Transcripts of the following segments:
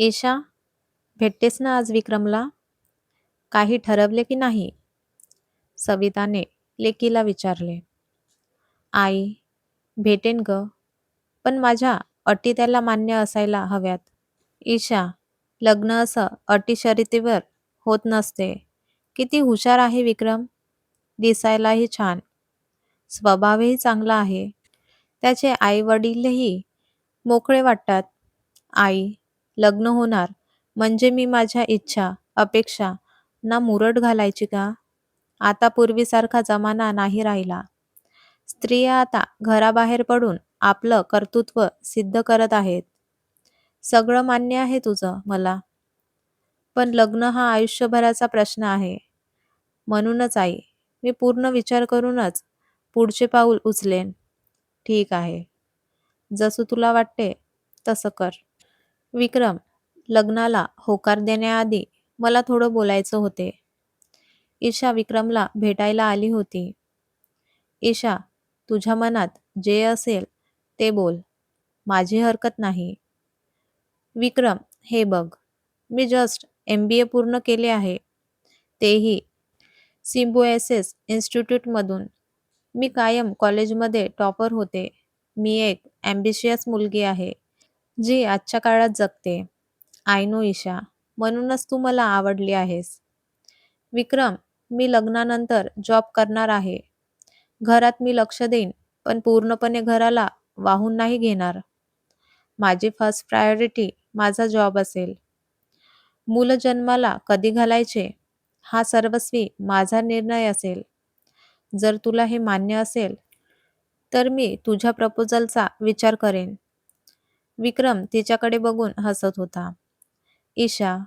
ईशा, भेटतेस ना आज विक्रमला? काही ठरवले की नाही? सविताने लेकीला विचारले. आई, भेटेन ग, पण माझ्या अटी त्याला मान्य असायला हव्यात. ईशा, लग्न असं अटी शर्तीवर होत नसते. किती हुशार आहे विक्रम. दिसायलाही छान, स्वभावही चांगला आहे. त्याचे आई वडीलही मोकळे वाटतात. आई, लग्न होणार म्हणजे मी माझ्या इच्छा, अपेक्षा ना मुरड घालायची का? आता पूर्वीसारखा जमाना नाही राहिला. स्त्रिया आता घराबाहेर पडून आपलं कर्तृत्व सिद्ध करत आहेत. सगळं मान्य आहे तुझं मला, पण लग्न हा आयुष्यभराचा प्रश्न आहे. म्हणूनच आई, मी पूर्ण विचार करूनच पुढचे पाऊल उचलेन. ठीक आहे, जसं तुला वाटते तसं कर. विक्रम, लग्नाला होकार देण्याआधी मला थोडं बोलायचं होते. ईशा विक्रमला भेटायला आली होती. ईशा, तुझ्या मनात जे असेल ते बोल. माझी हरकत नाही. विक्रम, हे बघ, मी जस्ट MBA पूर्ण केले आहे. तेही सिम्बोयसिस इन्स्टिट्यूटमधून. मी कायम कॉलेजमध्ये टॉपर होते. मी एक ॲम्बिशियस मुलगी आहे, जी आजच्या काळात जगते. आय नो ईशा, म्हणूनच तू मला आवडली आहेस. विक्रम, मी लग्नानंतर जॉब करणार आहे. घरात मी लक्ष देईन, पण पूर्णपणे घराला वाहून नाही घेणार. माझी फर्स्ट प्रायोरिटी माझा जॉब असेल. मुलं जन्माला कधी घालायचे हा सर्वस्वी माझा निर्णय असेल. जर तुला हे मान्य असेल, तर मी तुझ्या प्रपोजलचा विचार करेन. विक्रम तिच्याकडे बघून हसत होता. ईशा,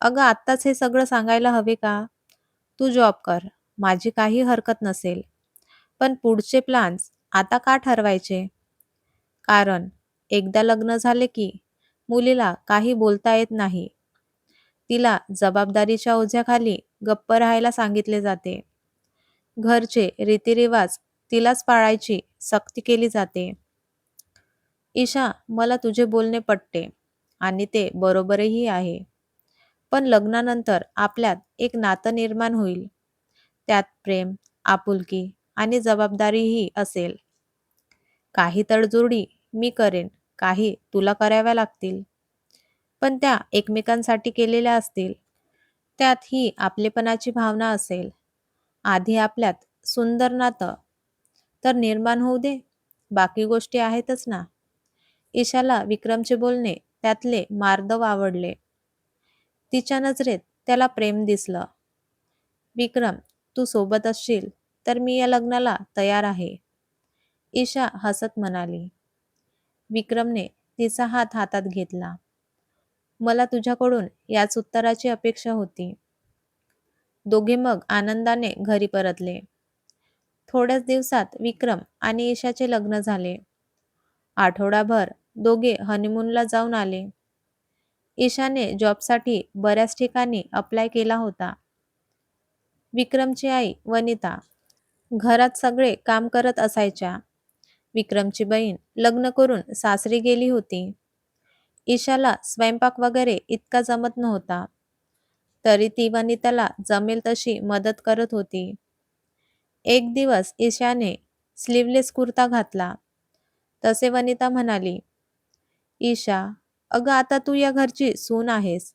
अगं आत्ताच हे सगळं सांगायला हवे का? तू जॉब कर, माझी काही हरकत नसेल. पण पुढचे प्लॅन्स आता का ठरवायचे? कारण एकदा लग्न झाले की मुलीला काही बोलता येत नाही. तिला जबाबदारीच्या ओझ्याखाली गप्प राहायला सांगितले जाते. घरचे रीतिरिवाज तिलाच पाळायची सक्ती केली जाते. ईशा, मला तुझे बोलणे पटते आणि ते बरोबरही आहे. पण लग्नानंतर आपल्यात एक नातं निर्माण होईल. त्यात प्रेम, आपुलकी आणि जबाबदारीही असेल. काही तडजोडी मी करेन, काही तुला कराव्या लागतील. पण त्या एकमेकांसाठी केलेल्या असतील. त्यात ही आपलेपणाची भावना असेल. आधी आपल्यात सुंदर नातं तर निर्माण होऊ दे. बाकी गोष्टी आहेतच ना. ईशाला विक्रमचे बोलणे त्यातले मार्दव आवडले. तिच्या नजरेत त्याला प्रेम दिसलं. विक्रम, तू सोबत असशील तर मी या लग्नाला तयार आहे. ईशा हसत म्हणाली. विक्रमने तिचा हात हातात घेतला. मला तुझ्याकडून याच उत्तराची अपेक्षा होती. दोघे मग आनंदाने घरी परतले. थोड्याच दिवसात विक्रम आणि ईशाचे लग्न झाले. आठवडाभर दोघे हनीमूनला जाऊन आले. ईशाने जॉबसाठी बऱ्याच ठिकाणी अप्लाय केला होता. विक्रमची आई वनिता घरात सगळे काम करत असायच्या. विक्रमची बहीण लग्न करून सासरी गेली होती. ईशाला स्वयंपाक वगैरे इतका जमत नव्हता. तरी ती वनिताला जमेल तशी मदत करत होती. एक दिवस ईशाने स्लीवलेस कुर्ता घातला. तसे वनिता म्हणाली, ईशा, अगं आता तू या घरची सून आहेस.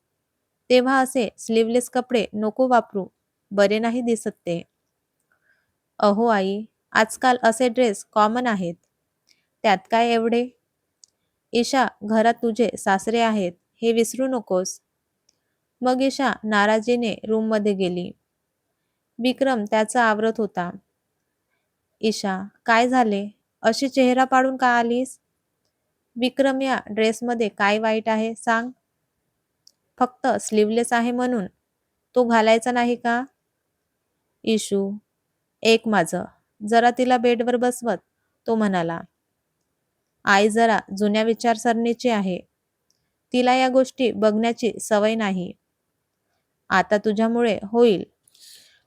तेव्हा असे स्लीवलेस कपडे नको वापरू. बरे नाही दिसत ते. अहो आई, आजकाल असे ड्रेस कॉमन आहेत. त्यात काय एवढे? ईशा, घरात तुझे सासरे आहेत हे विसरू नकोस. मग ईशा नाराजीने रूममध्ये गेली. विक्रम त्याचा आवरत होता. ईशा, काय झाले? अशी चेहरा पाडून का आलीस? विक्रम, या ड्रेसमध्ये काय वाईट आहे सांग? फक्त स्लीवलेस आहे म्हणून तो घालायचा नाही का? इशू, एक माझं. जरा तिला बेडवर बसवत तो म्हणाला. आई जरा जुन्या विचारसरणीची आहे. तिला या गोष्टी बघण्याची सवय नाही. आता तुझ्यामुळे होईल,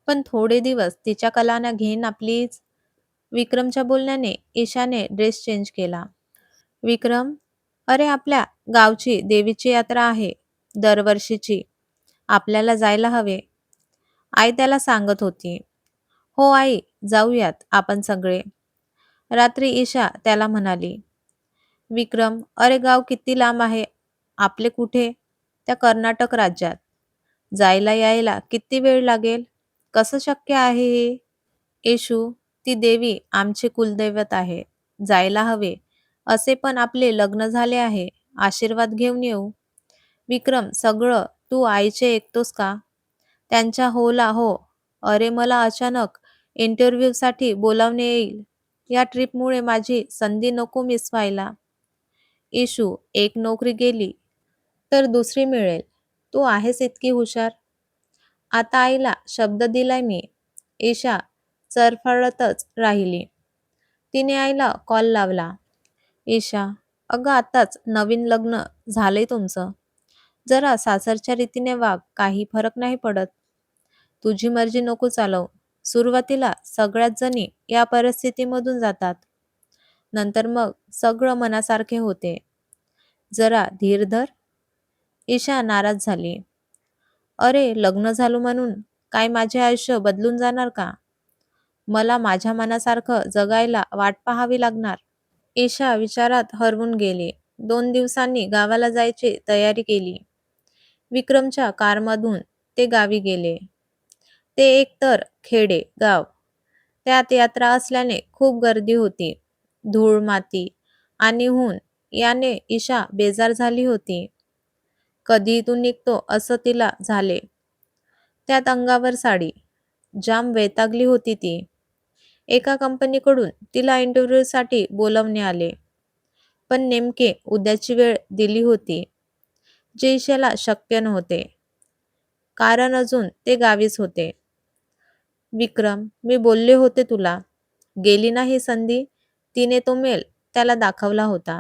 पण थोडे दिवस तिच्या कलांना घे ना प्लीज. विक्रमच्या बोलण्याने ईशाने ड्रेस चेंज केला. विक्रम, अरे आपल्या गावची देवीची यात्रा आहे. दरवर्षीची. आपल्याला जायला हवे. आई त्याला सांगत होती. हो आई, जाऊयात आपण सगळे. रात्री ईशा त्याला म्हणाली. विक्रम, अरे गाव किती लांब आहे. आपले कुठे? त्या कर्नाटक राज्यात. जायला यायला किती वेळ लागेल? कसं शक्य आहे हे? येशू, ती देवी आमचे कुलदैवत आहे. जायला हवे. असे पण आपले लग्न झाले आहे. आशीर्वाद घेऊन येऊ. विक्रम, सगळं तू आईचे ऐकतोस का? त्यांच्या होला हो. अरे मला अचानक इंटरव्ह्यूसाठी बोलावणे येईल. या ट्रिपमुळे माझी संधी नको मिस व्हायला. इशू, एक नोकरी गेली तर दुसरी मिळेल. तू आहेस इतकी हुशार. आता आईला शब्द दिलाय मी. ईशा चरफळतच राहिली. तिने आईला कॉल लावला. ईशा, अगं आताच नवीन लग्न झालंय तुमचं. जरा सासरच्या रीतीने वाग, काही फरक नाही पडत. तुझी मर्जी नको चालव. सुरुवातीला सगळ्याच जणी या परिस्थितीमधून जातात. नंतर मग सगळं मनासारखे होते. जरा धीर धर. ईशा नाराज झाली. अरे लग्न झालो म्हणून काय माझे आयुष्य बदलून जाणार का? मला माझ्या मनासारखं जगायला वाट पाहावी लागणार. ईशा विचारात हरवून गेली. 2 दिवसांनी गावाला जायची तयारी केली. विक्रमच्या कारमधून ते गावी गेले. ते एकतर खेडे गाव. त्यात यात्रा असल्याने खूप गर्दी होती. धूळ माती आणि ऊन याने ईशा बेजार झाली होती. कधी इथून निघतो असं तिला झाले. त्यात अंगावर साडी. जाम वैतागली होती ती. एका कंपनीकडून तिला इंटरव्ह्यूसाठी बोलवणे आले. पण नेमके उद्याची वेळ दिली होती, जे ईशाला शक्य नव्हते. कारण अजून ते गावीच होते. विक्रम, मी बोलले होते तुला. गेली नाही संधी. तिने तो मेल त्याला दाखवला होता.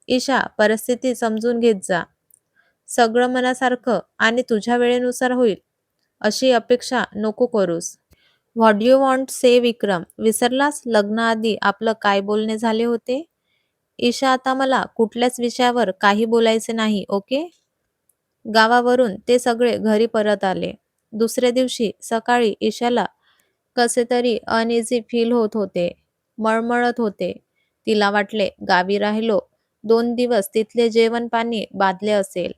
ईशा, परिस्थिती समजून घेत जा. सगळं मनासारखं आणि तुझ्या वेळेनुसार होईल अशी अपेक्षा नको करूस. व्हॉट यू वॉन्ट से विक्रम, विसरलास लग्नाआधी आपलं काय बोलणे झाले होते? ईशा, आता मला कुठल्याच विषयावर काही बोलायचे नाही, ओके? गावावरून ते सगळे घरी परत आले. दुसऱ्या दिवशी सकाळी ईशाला कसे तरी अनइझी फील होत होते. मळमळत होते. तिला वाटले गावी राहिलो 2 दिवस तिथले जेवण पाणी बाधले असेल.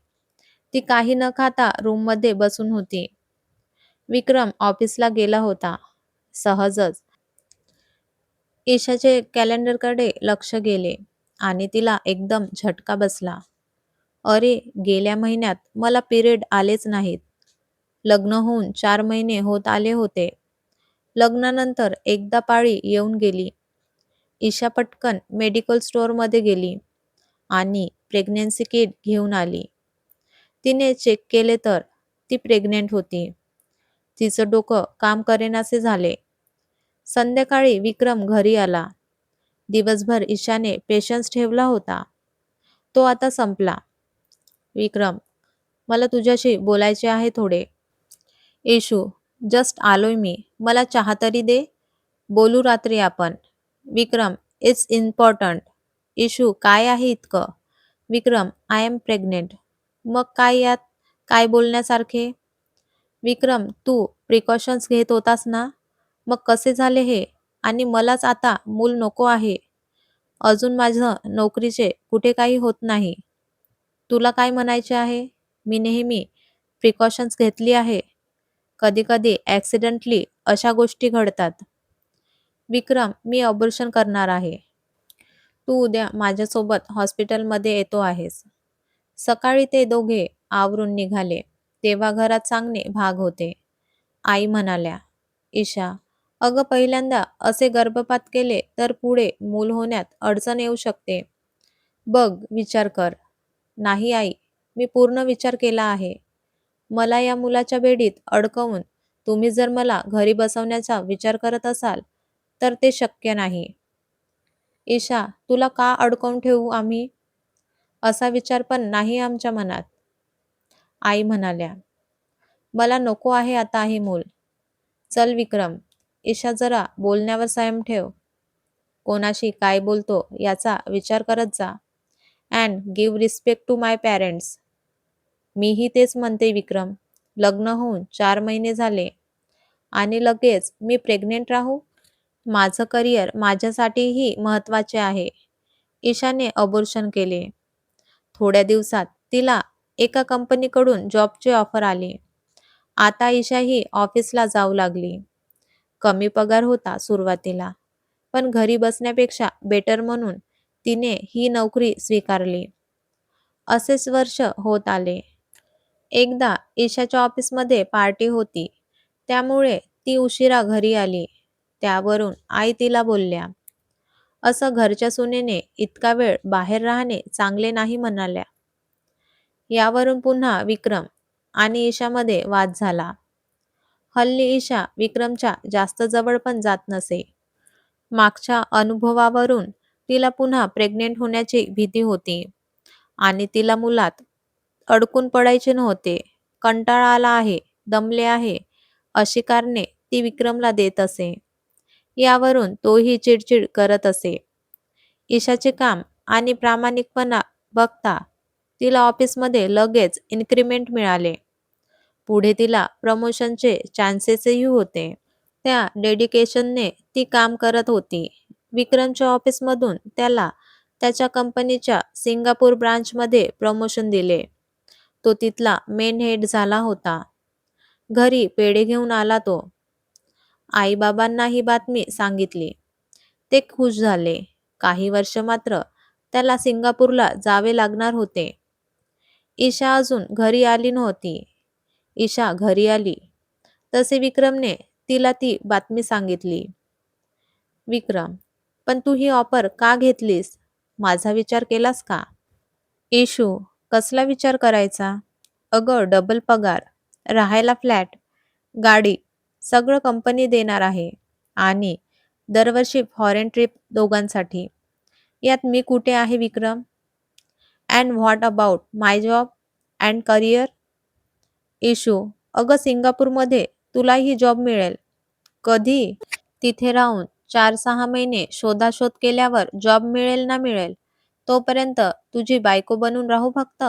ती काही न खाता रूममध्ये बसून होती. विक्रम ऑफिसला गेला होता. सहजच ईशाचे कॅलेंडरकडे लक्ष गेले आणि तिला एकदम झटका बसला. अरे, गेल्या महिन्यात मला पिरियड आलेच नाहीत. लग्न होऊन 4 महिने होत आले होते. लग्नानंतर एकदा पाळी येऊन गेली. ईशा पटकन मेडिकल स्टोअरमध्ये गेली आणि प्रेग्नन्सी किट घेऊन आली. तिने चेक केले तर ती प्रेग्नेंट होती. तिचं डोकं काम करेनासे झाले. संध्याकाळी विक्रम घरी आला. दिवसभर ईशाने पेशन्स ठेवला होता. तो आता संपला. विक्रम, मला तुझ्याशी बोलायचे आहे थोडे. इशू, जस्ट आलोय मी. मला चहा तरी दे. बोलू रात्री आपण. विक्रम, इट्स इम्पॉर्टंट. इशू, काय आहे इतकं? विक्रम, आय एम प्रेग्नेंट. मग काय यात काय बोलण्यासारखे? विक्रम, तू प्रिकॉशन्स घेत होतास ना? मग कसे झाले हे? आणि मलाच आता मूल नको आहे. अजून माझं नोकरीचे कुठे काही होत नाही. तुला काय म्हणायचे आहे? मी नेहमी प्रिकॉशन्स घेतली आहे. कधी कधी ॲक्सिडेंटली अशा गोष्टी घडतात. विक्रम, मी ऑपरेशन करणार आहे. तू उद्या माझ्यासोबत हॉस्पिटलमध्ये येतो आहेस. सकाळी ते दोघे आवरून निघाले. तेव्हा घरात सांगणे भाग होते. आई म्हणाल्या, ईशा, अगं पहिल्यांदा असे गर्भपात केले तर पुढे मूल होण्यात अडचण येऊ शकते. बघ, विचार कर. नाही आई, मी पूर्ण विचार केला आहे. मला या मुलाच्या बेडीत अडकवून तुम्ही जर मला घरी बसवण्याचा विचार करत असाल तर ते शक्य नाही. ईशा, तुला का अडकवून ठेवू आम्ही? असा विचार पण नाही आमच्या मनात. आई म्हणाल्या, मला नको आहे आता हे मूल. चल विक्रम. ईशा, जरा बोलण्यावर संयम ठेव. कोणाशी काय बोलतो याचा विचार करत जा. And give respect to my parents. मीही तेच म्हणते विक्रम. लग्न होऊन 4 महिने झाले आणि लगेच मी प्रेग्नेंट राहू? माझं करिअर माझ्यासाठीही महत्त्वाचे आहे. ईशाने अबॉर्शन केले. थोड्या दिवसात तिला एका कंपनीकडून जॉबची ऑफर आली. आता ईशाही ऑफिसला जाऊ लागली. कमी पगार होता सुरुवातीला, पण घरी बसण्यापेक्षा बेटर म्हणून तिने ही नोकरी स्वीकारली. असेच वर्ष होत आले. एकदा ईशाच्या ऑफिसमध्ये पार्टी होती, त्यामुळे ती उशिरा घरी आली. त्यावरून आई तिला बोलल्या, असं घरच्या सुनेने इतका वेळ बाहेर राहणे चांगले नाही म्हणाल्या. यावरून पुन्हा विक्रम आणि ईशामध्ये वाद झाला. हल्ली ईशा विक्रमच्या जास्त जवळ पण जात नसे. मागच्या अनुभवावरून तिला पुन्हा प्रेग्नेंट होण्याची भीती होती आणि तिला मुलात अडकून पडायचे नव्हते. कंटाळा आला आहे, दमले आहे, अशी कारणे ती विक्रमला देत असे. यावरून तोही चिडचिड करत असे. ईशाचे काम आणि प्रामाणिकपणा बघता तिला ऑफिसमध्ये लगेच इन्क्रीमेंट मिळाले. पुढे तिला प्रमोशनचे चान्सेसही होते. त्या डेडिकेशनने ती काम करत होती. विक्रमच्या ऑफिसमधून त्याला त्याच्या कंपनीच्या सिंगापूर ब्रांचमध्ये प्रमोशन दिले. तो तिथला मेन हेड झाला होता. घरी पेढे घेऊन आला तो. आईबाबांना ही बातमी सांगितली. ते खुश झाले. काही वर्ष मात्र त्याला सिंगापूरला जावे लागणार होते. ईशा अजून घरी आली नव्हती. ईशा घरी आली तसे विक्रमने तिला ती बातमी सांगितली. विक्रम, पण तू ही ऑफर का घेतलीस? माझा विचार केलास का? इशू, कसला विचार करायचा? अगं, डबल पगार, राहायला फ्लॅट, गाडी, सगळं कंपनी देणार आहे आणि दरवर्षी फॉरेन ट्रिप दोघांसाठी. यात मी कुठे आहे Vikram? And what about my job and career? Ishu, अगं सिंगापूरमध्ये तुलाही जॉब मिळेल. कधी? तिथे राहून 4-6 महिने शोधाशोध केल्यावर जॉब मिळेल ना मिळेल. तोपर्यंत तुझी बायको बनून राहू फक्त.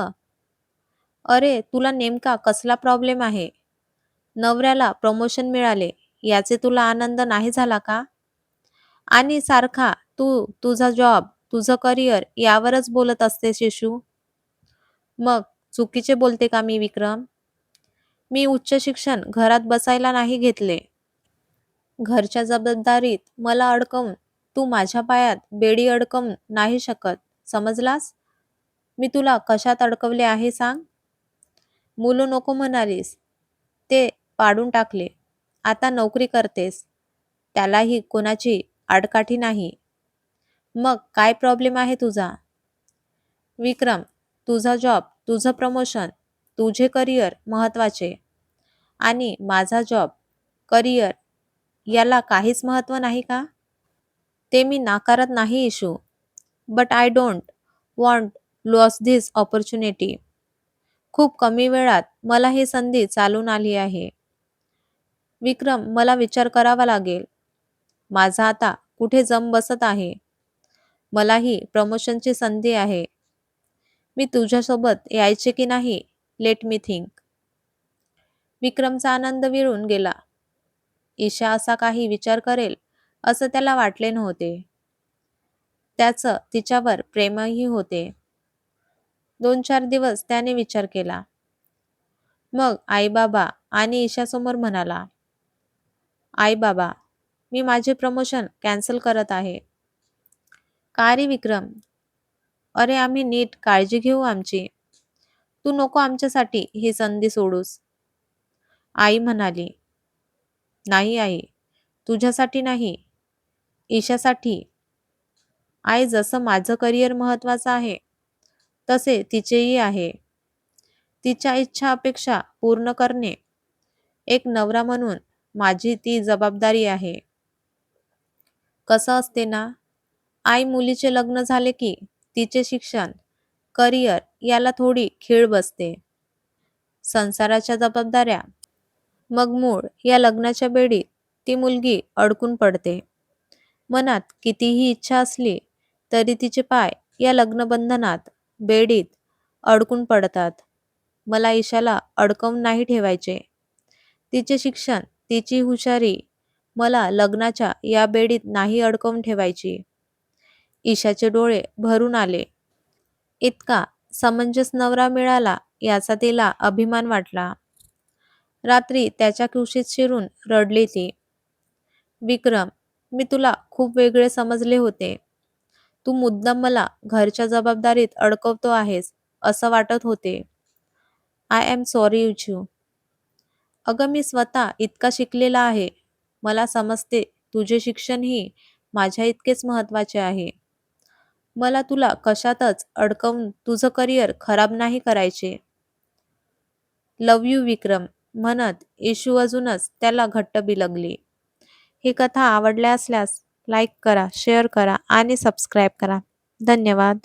अरे, तुला नेमका कसला प्रॉब्लेम आहे? नवऱ्याला प्रमोशन मिळाले याचे तुला आनंद नाही झाला का? आणि सारखा तू तुझा जॉब, तुझं करिअर यावरच बोलत असतेस इशू. मग चुकीचे बोलते का मी विक्रम? मी उच्च शिक्षण घरात बसायला नाही घेतले. घरच्या जबाबदारीत मला अडकवून तू माझ्या पायात बेडी अडकवून नाही शकत, समजलास? मी तुला कशात अडकवले आहे सांग? मुलं नको म्हणालीस, ते पाडून टाकले. आता नोकरी करतेस, त्यालाही कोणाची आडकाठी नाही. मग काय प्रॉब्लेम आहे तुझा? विक्रम, तुझा जॉब, तुझं प्रमोशन, तुझे करिअर महत्त्वाचे आणि माझा जॉब, करिअर याला काहीच महत्त्व नाही का? ते मी नाकारत नाही issue, but I don't want loss this opportunity. खूप कमी वेळात मला ही संधी चालून आली आहे. विक्रम, मला विचार करावा लागेल. माझा आता कुठे जम बसत आहे. मलाही प्रमोशनची संधी आहे. मी तुझ्यासोबत यायचे की नाही? Let me think. विक्रमचा आनंद विरून गेला. ईशा असा काही विचार करेल असं त्याला वाटले नव्हते. त्याचं तिच्यावर प्रेमही होते. 2-4 दिवस त्याने विचार केला. मग आईबाबा आणि ईशासमोर म्हणाला, आई-बाबा, मी माझे प्रमोशन कॅन्सल करत आहे. का रे विक्रम? अरे, आम्ही नीट काळजी घेऊ आमची. तू नको आमच्यासाठी ही संधी सोडूस. आई म्हणाली, नाही आई, तुझ्यासाठी नाही, ईशासाठी. आई, जसं माझं करिअर महत्त्वाचं आहे, तसे तिचेही आहे. तिच्या इच्छा अपेक्षा पूर्ण करणे एक नवरा म्हणून माझी ती जबाबदारी आहे. कसं असते ना, आई, मुलीचे लग्न झाले की तिचे शिक्षण, करिअर याला थोडी खीळ बसते. संसाराच्या जबाबदाऱ्या, मग मूळ या लग्नाच्या बेडीत ती मुलगी अडकून पडते. मनात कितीही इच्छा असली तरी तिचे पाय या लग्नबंधनात, बेडीत अडकून पडतात. मला ईशाला अडकवून नाही ठेवायचे. तिचे शिक्षण, तिची हुशारी मला लग्नाच्या या बेडीत नाही अडकवून ठेवायची. ईशाचे डोळे भरून आले. इतका समंजस नवरा मिळाला याचा तिला अभिमान वाटला. रात्री त्याच्या कुशीत शिरून रडली ती. विक्रम, मी तुला खूप वेगळे समजले होते. तू मुद्दाम मला घरच्या जबाबदारीत अडकवतो आहेस असं वाटत होते. I am sorry Ishu. अगं मी स्वतः इतका शिकलेला आहे. मला समजते तुझे शिक्षणही माझ्या इतकेच महत्त्वाचे आहे. मला तुला कशातच अडकवून तुझं करिअर खराब नाही करायचे. लव्ह यू विक्रम म्हणत इशू अजूनच त्याला घट्ट बिलगली. ही कथा आवडल्या असल्यास लाईक करा, शेअर करा आणि सबस्क्राईब करा. धन्यवाद.